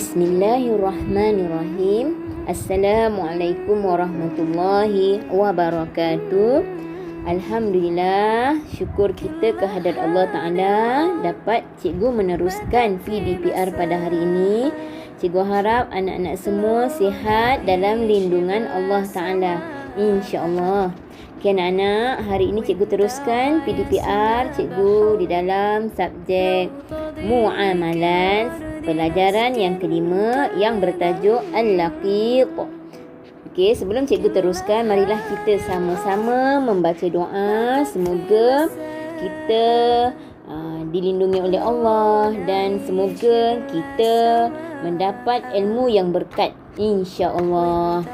Bismillahirrahmanirrahim. Assalamualaikum warahmatullahi wabarakatuh. Alhamdulillah, syukur kita kehadrat Allah Ta'ala dapat cikgu meneruskan PDPR pada hari ini. Cikgu harap anak-anak semua sihat dalam lindungan Allah Ta'ala, insya-Allah. Okay, anak-anak, hari ini cikgu teruskan PDPR cikgu di dalam subjek Muamalat, pelajaran yang kelima yang bertajuk Al-Laqit. Okey, sebelum cikgu teruskan, marilah kita sama-sama membaca doa. Semoga kita dilindungi oleh Allah dan semoga kita mendapat ilmu yang berkat, insya-Allah.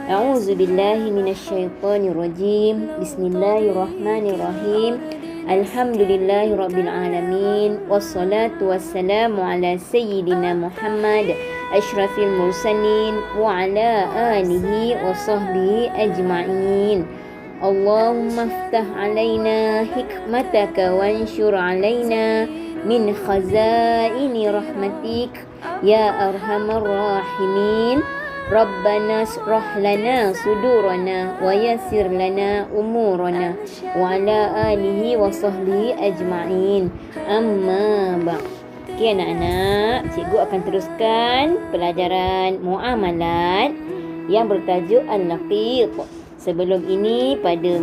A'udzubillahi minasyaitonirrajim. Bismillahirrahmanirrahim. Alhamdulillahirabbil alamin. Wassalatu wassalamu ala sayyidina Muhammad asyrafil mursalin wa ala alihi wa sahbihi ajma'in. Allahumma iftah alaina hikmataka wanshur alaina min khazaini rahmatik ya arhamar rahimin. Rabbana syrah lana sudurana wa yassir lana umurana wa ala alihi wa sahbihi ajma'in. Amma ba'd. Okey anak-anak, cikgu akan teruskan pelajaran muamalat yang bertajuk Al-Laqit. Sebelum ini pada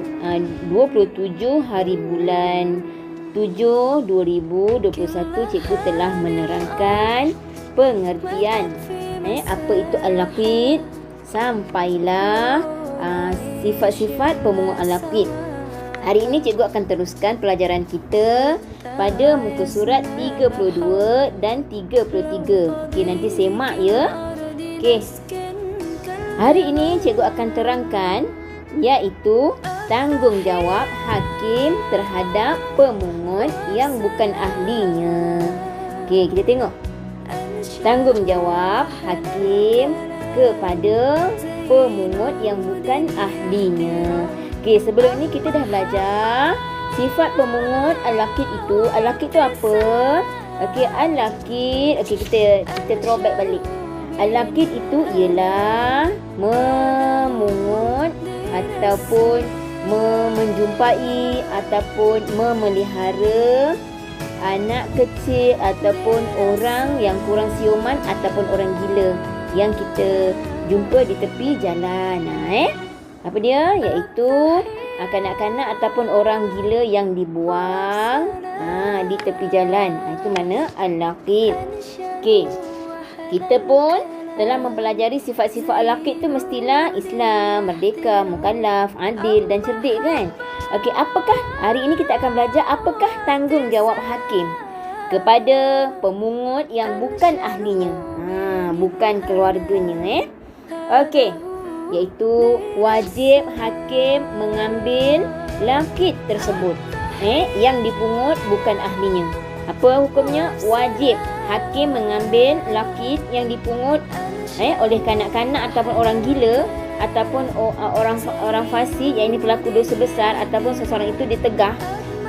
27 hari bulan 7 2021 cikgu telah menerangkan pengertian apa itu Al-Laqit, sampailah sifat-sifat pemungut Al-Laqit. Hari ini cikgu akan teruskan pelajaran kita pada muka surat 32 dan 33. Okey, nanti semak ya. Okey. Hari ini cikgu akan terangkan iaitu tanggungjawab hakim terhadap pemungut yang bukan ahlinya. Okey, kita tengok. Tanggungjawab hakim kepada pemungut yang bukan ahlinya. Okey, sebelum ni kita dah belajar sifat pemungut Al-Laqit itu. Al-Laqit tu apa? Okey, Al-Laqit, okey kita throwback balik. Al-Laqit itu ialah memungut ataupun menjumpai ataupun memelihara anak kecil ataupun orang yang kurang siuman ataupun orang gila yang kita jumpa di tepi jalan. Apa dia? Iaitu kanak-kanak ataupun orang gila yang dibuang di tepi jalan. Itu mana Al-Laqit. Okey. Kita pun dalam mempelajari sifat-sifat Al-Laqit tu mestilah Islam, merdeka, mukallaf, adil dan cerdik kan? Okey, apakah hari ini kita akan belajar apakah tanggungjawab hakim kepada pemungut yang bukan ahlinya, bukan keluarganya. Okey, iaitu wajib hakim mengambil laqit tersebut yang dipungut bukan ahlinya. Apa hukumnya? Wajib hakim mengambil laqit yang dipungut oleh kanak-kanak ataupun orang gila ataupun orang fasik, yang ini pelaku dosa besar, ataupun seseorang itu ditegah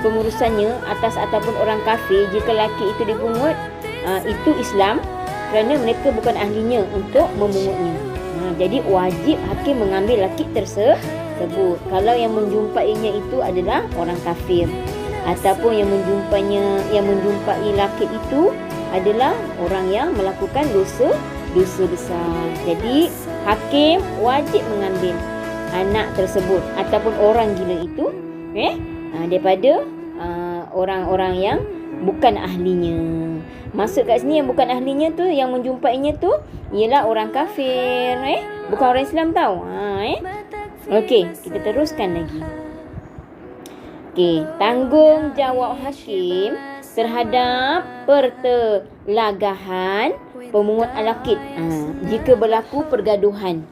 pengurusannya atas ataupun orang kafir. Jika laki itu dipungut, itu Islam kerana mereka bukan ahlinya untuk memungutnya. Jadi wajib hakim mengambil laki tersebut. Kalau yang menjumpainya itu adalah orang kafir ataupun yang menjumpai laki itu adalah orang yang melakukan dosa besar. Jadi hakim wajib mengambil anak tersebut ataupun orang gila itu daripada orang-orang yang bukan ahlinya. Maksud kat sini yang bukan ahlinya tu, yang menjumpainya tu ialah orang kafir, bukan orang Islam tau. Okey, kita teruskan lagi. Okey, tanggungjawab hakim terhadap pertelagahan pemungut Al-Laqit jika berlaku pergaduhan.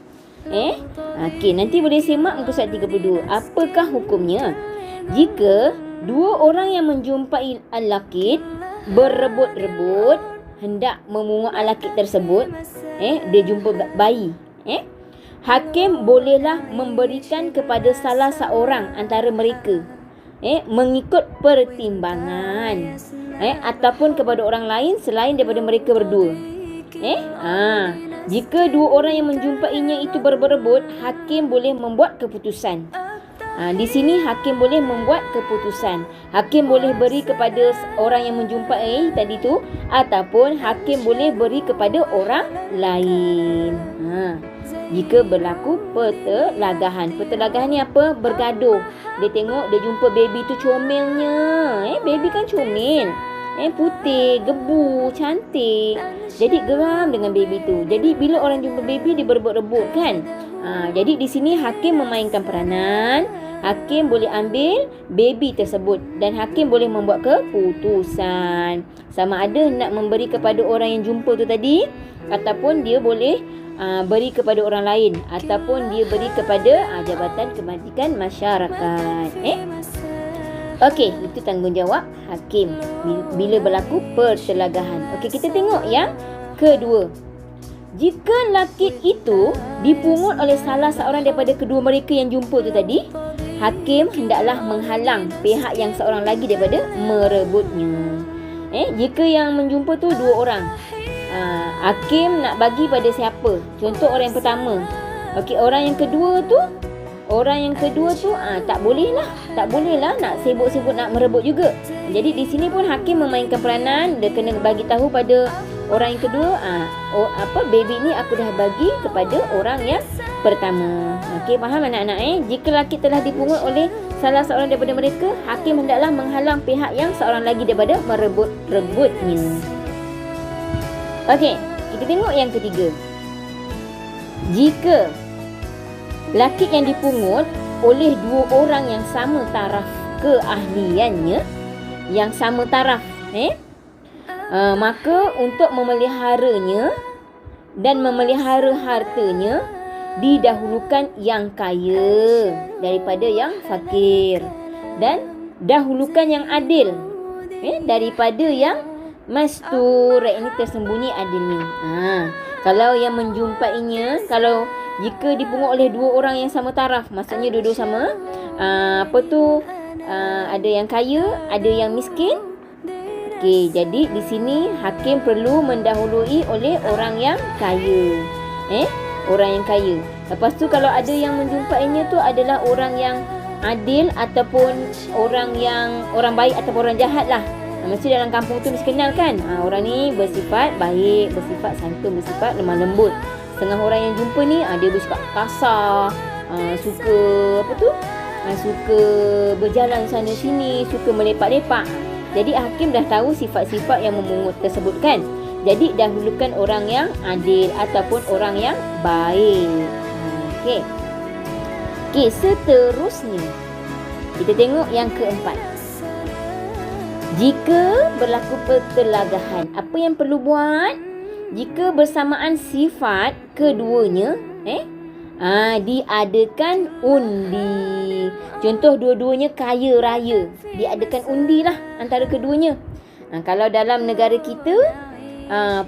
Okey, nanti boleh semak muka surat 32. Apakah hukumnya jika dua orang yang menjumpai Al-Laqit berebut-rebut hendak memungut Al-Laqit tersebut? Dia jumpa bayi. Hakim bolehlah memberikan kepada salah seorang antara mereka mengikut pertimbangan ataupun kepada orang lain selain daripada mereka berdua. Jika dua orang yang menjumpainya itu berebut, hakim boleh membuat keputusan. Di sini hakim boleh membuat keputusan. Hakim boleh beri kepada orang yang menjumpai tadi tu, ataupun hakim boleh beri kepada orang lain. Jika berlaku pertelagahan. Pertelagahan ni apa? Bergaduh. Dia tengok, dia jumpa baby tu comelnya. Baby kan comel. Putih, gebu, cantik. Jadi geram dengan baby tu. Jadi bila orang jumpa baby, dia berebut-rebut kan. Jadi di sini hakim memainkan peranan. Hakim boleh ambil baby tersebut dan hakim boleh membuat keputusan. Sama ada nak memberi kepada orang yang jumpa tu tadi, ataupun dia boleh beri kepada orang lain, ataupun dia beri kepada Jabatan Kebajikan Masyarakat. Okey, itu tanggungjawab hakim bila berlaku pertelagahan. Okey, kita tengok yang kedua. Jika lakit itu dipungut oleh salah seorang daripada kedua mereka yang jumpa tu tadi, hakim hendaklah menghalang pihak yang seorang lagi daripada merebutnya. Jika yang menjumpa tu dua orang, hakim nak bagi pada siapa? Contoh orang yang pertama. Okey, orang yang kedua tu tak boleh lah nak sibuk-sibuk nak merebut juga. Jadi di sini pun hakim memainkan peranan. Dia kena bagi tahu pada orang yang kedua, baby ni aku dah bagi kepada orang yang pertama. Okey, faham anak-anak? Jika lelaki telah dipungut oleh salah seorang daripada mereka, hakim hendaklah menghalang pihak yang seorang lagi daripada merebut-rebutnya. Okey, kita tengok yang ketiga. Jika lelaki yang dipungut oleh dua orang yang sama taraf keahliannya, maka untuk memeliharanya dan memelihara hartanya, didahulukan yang kaya daripada yang fakir, dan dahulukan yang adil daripada yang mastur. Ini tersembunyi adilnya. Kalau yang menjumpainya, jika dipungut oleh dua orang yang sama taraf, maksudnya dua-dua sama, ada yang kaya, ada yang miskin. Okey, jadi di sini hakim perlu mendahului oleh orang yang kaya. Orang yang kaya. Lepas tu kalau ada yang menjumpainya tu adalah orang yang adil, ataupun orang baik ataupun orang jahat lah. Mesti dalam kampung tu mesti kenal kan. Orang ni bersifat baik, bersifat santun, bersifat lemah lembut. Setengah orang yang jumpa ni dia bersifat kasar, suka suka berjalan sana sini, suka melepak-lepak. Jadi hakim dah tahu sifat-sifat yang memungut tersebut kan. Jadi dahulukan orang yang adil ataupun orang yang baik. Okey, seterusnya kita tengok yang keempat. Jika berlaku pertelagahan, apa yang perlu buat? Jika bersamaan sifat keduanya, diadakan undi. Contoh dua-duanya kaya raya, diadakan undi lah antara keduanya. Kalau dalam negara kita,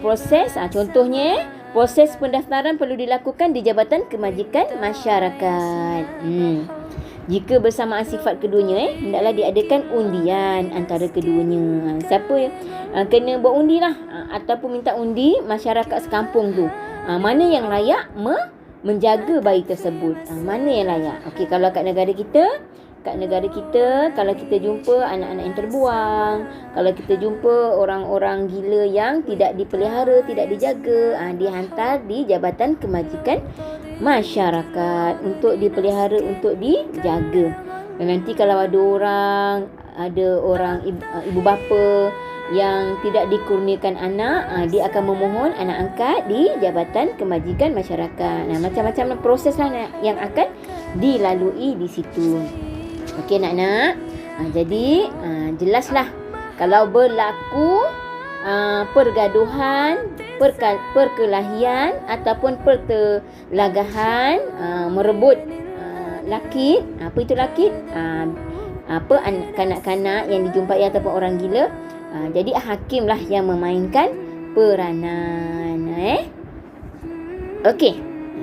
proses, contohnya proses pendaftaran perlu dilakukan di Jabatan Kemajikan Masyarakat. Jika bersamaan sifat keduanya, hendaklah diadakan undian antara keduanya. Siapa yang kena buat undi lah, ataupun minta undi masyarakat sekampung tu. Mana yang layak menjaga bayi tersebut? Mana yang layak? Okey, kalau kat negara kita, kalau kita jumpa anak-anak yang terbuang, kalau kita jumpa orang-orang gila yang tidak dipelihara, tidak dijaga, dihantar di Jabatan Kemajikan Masyarakat untuk dipelihara, untuk dijaga. Dan nanti kalau ada orang ibu bapa yang tidak dikurniakan anak, dia akan memohon anak angkat di Jabatan Kemajikan Masyarakat. Macam-macam proses lah yang akan dilalui di situ. Okey nak-nak. Jadi jelaslah kalau berlaku pergaduhan, perkelahian ataupun pertelagahan, merebut laki. Apa itu laki? Kanak-kanak yang dijumpai ataupun orang gila. Jadi hakimlah yang memainkan peranan. Okey.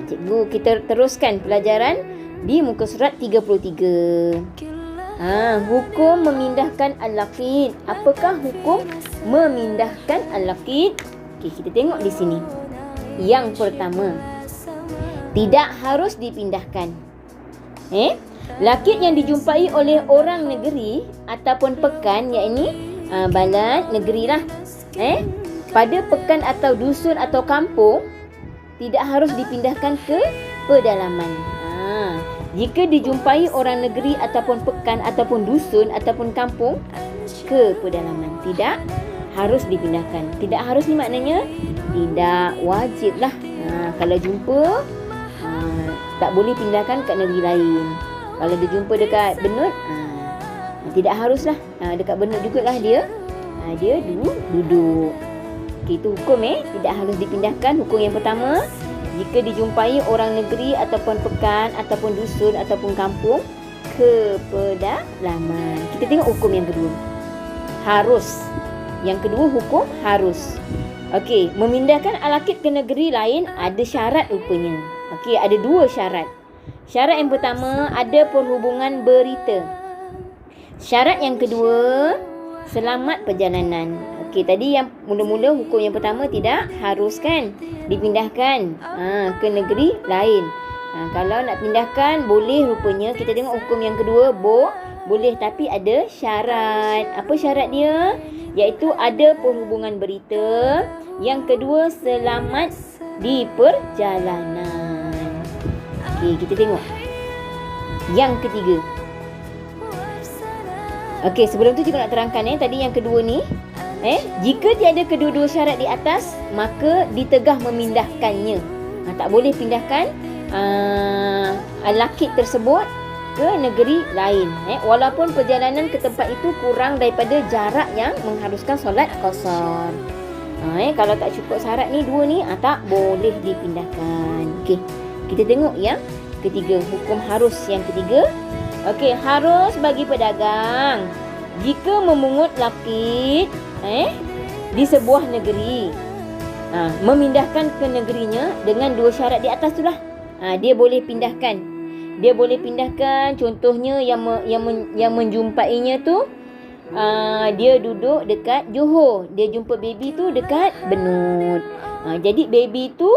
Cikgu kita teruskan pelajaran di muka surat 33. Hukum memindahkan al-laqid. Apakah hukum memindahkan al-laqid? Okey, kita tengok di sini. Yang pertama, tidak harus dipindahkan. Lakit yang dijumpai oleh orang negeri ataupun pekan, iaitu balad negeri lah. Pada pekan atau dusun atau kampung, tidak harus dipindahkan ke pedalaman. Jika dijumpai orang negeri ataupun pekan ataupun dusun ataupun kampung ke pedalaman, tidak harus dipindahkan. Tidak harus ni maknanya tidak wajib lah. Kalau jumpa, tak boleh pindahkan kat negeri lain. Kalau dia jumpa dekat Benut, tidak harus lah. Dekat Benut jugalah dia duduk. Okay, itu hukum tidak harus dipindahkan. Hukum yang pertama, jika dijumpai orang negeri ataupun pekan ataupun dusun ataupun kampung ke pedalaman. Kita tengok hukum yang kedua. Harus. Yang kedua hukum harus. Okey, memindahkan al-Lakit ke negeri lain ada syarat rupanya. Okey, ada 2 syarat. Syarat yang pertama, ada perhubungan berita. Syarat yang kedua, selamat perjalanan. Okey, tadi yang mula-mula hukum yang pertama tidak harus kan dipindahkan ke negeri lain. Kalau nak pindahkan boleh rupanya. Kita tengok hukum yang kedua, boleh tapi ada syarat. Apa syarat dia? Iaitu ada perhubungan berita. Yang kedua, selamat di perjalanan. Okey, kita tengok yang ketiga. Okey, sebelum tu cikgu nak terangkan tadi yang kedua ni. Jika tiada kedua-dua syarat di atas, maka ditegah memindahkannya. Tak boleh pindahkan al-Lakit tersebut ke negeri lain. Walaupun perjalanan ke tempat itu kurang daripada jarak yang mengharuskan solat qasar. Kalau tak cukup syarat ni 2 ni, tak boleh dipindahkan. Okey, kita tengok yang ketiga. Hukum harus yang ketiga. Okey, harus bagi pedagang jika memungut Lakit di sebuah negeri, memindahkan ke negerinya dengan 2 syarat di atas tu lah. Dia boleh pindahkan. Contohnya yang menjumpainya tu dia duduk dekat Johor. Dia jumpa baby tu dekat Benut. Jadi baby tu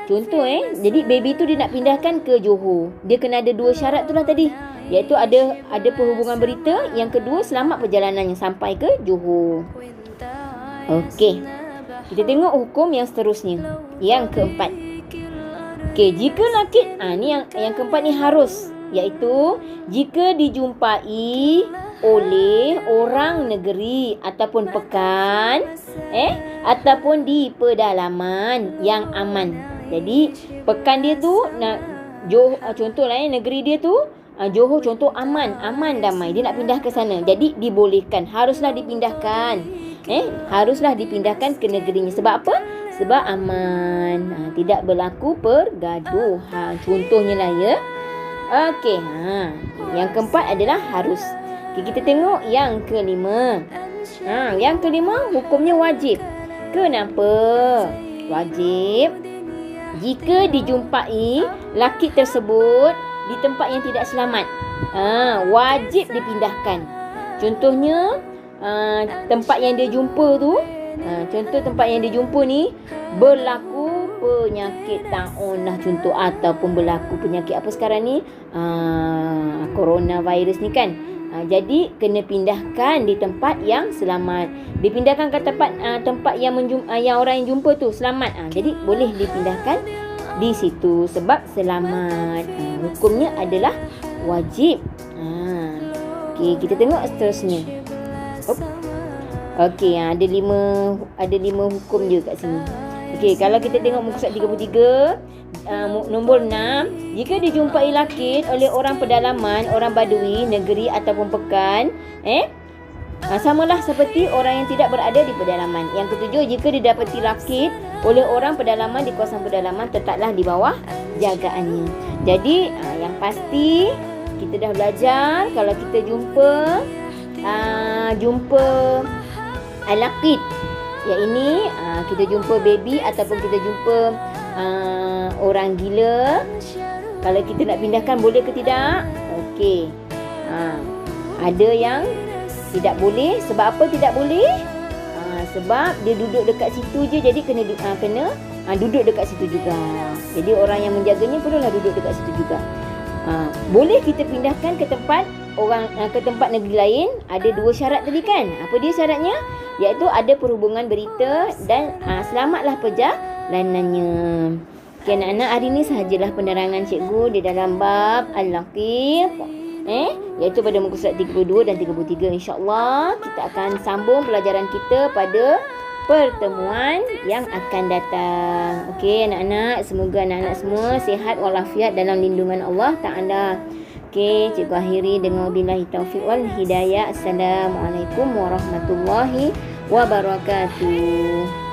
contoh jadi baby tu dia nak pindahkan ke Johor. Dia kena ada 2 syarat tu lah tadi. Iaitu ada perhubungan berita. Yang kedua, selamat perjalanannya sampai ke Johor. Okey, kita tengok hukum yang seterusnya. Yang keempat. Okey, jika Lakit, ni yang keempat ni harus, iaitu jika dijumpai oleh orang negeri ataupun pekan ataupun di pedalaman yang aman. Jadi pekan dia tu contohlah negeri dia tu Johor, contoh aman damai. Dia nak pindah ke sana. Jadi dibolehkan, haruslah dipindahkan. Haruslah dipindahkan ke negerinya. Sebab apa? Sebab aman. Tidak berlaku pergaduhan. Contohnya lah ya. Okey, yang keempat adalah harus. Okay, kita tengok yang kelima. Yang kelima, hukumnya wajib. Kenapa wajib? Jika dijumpai Lakit tersebut di tempat yang tidak selamat, wajib dipindahkan. Contohnya tempat yang dia jumpa tu, contoh tempat yang dia jumpa ni berlaku penyakit taunah contoh, ataupun berlaku penyakit apa sekarang ni, coronavirus ni kan. Jadi kena pindahkan di tempat yang selamat. Dipindahkan ke tempat yang orang yang jumpa tu selamat. Jadi boleh dipindahkan di situ sebab selamat. Hukumnya adalah wajib. Okey, kita tengok seterusnya. Okey, ada lima hukum je kat sini. Okey, kalau kita tengok muka surat 33, nombor 6, jika dijumpai Lakit oleh orang pedalaman, orang badui, negeri ataupun pekan, samalah seperti orang yang tidak berada di pedalaman. Yang ketujuh, jika didapati Lakit oleh orang pedalaman di kawasan pedalaman, tetaplah di bawah jagaannya. Jadi yang pasti kita dah belajar, kalau kita jumpa Lakit, yang ini kita jumpa baby ataupun kita jumpa orang gila, kalau kita nak pindahkan boleh ke tidak? Okey, ada yang tidak boleh. Sebab apa tidak boleh? Sebab dia duduk dekat situ je, jadi kena duduk dekat situ juga. Jadi orang yang menjaganya perlulah duduk dekat situ juga. Boleh kita pindahkan ke tempat ke tempat negeri lain. Ada 2 syarat tadi kan. Apa dia syaratnya? Iaitu ada perhubungan berita dan selamatlah perjalanannya. Okay, anak-anak, hari ni sahajalah penerangan cikgu di dalam bab Al-Laqit, iaitu pada muka surat 32 dan 33. InsyaAllah kita akan sambung pelajaran kita pada pertemuan yang akan datang. Okey anak-anak, semoga anak-anak semua sihat walafiat dalam lindungan Allah Ta'ala. Okey, cikgu akhiri dengan wabillahi taufiq wal hidayah. Assalamualaikum warahmatullahi wabarakatuh.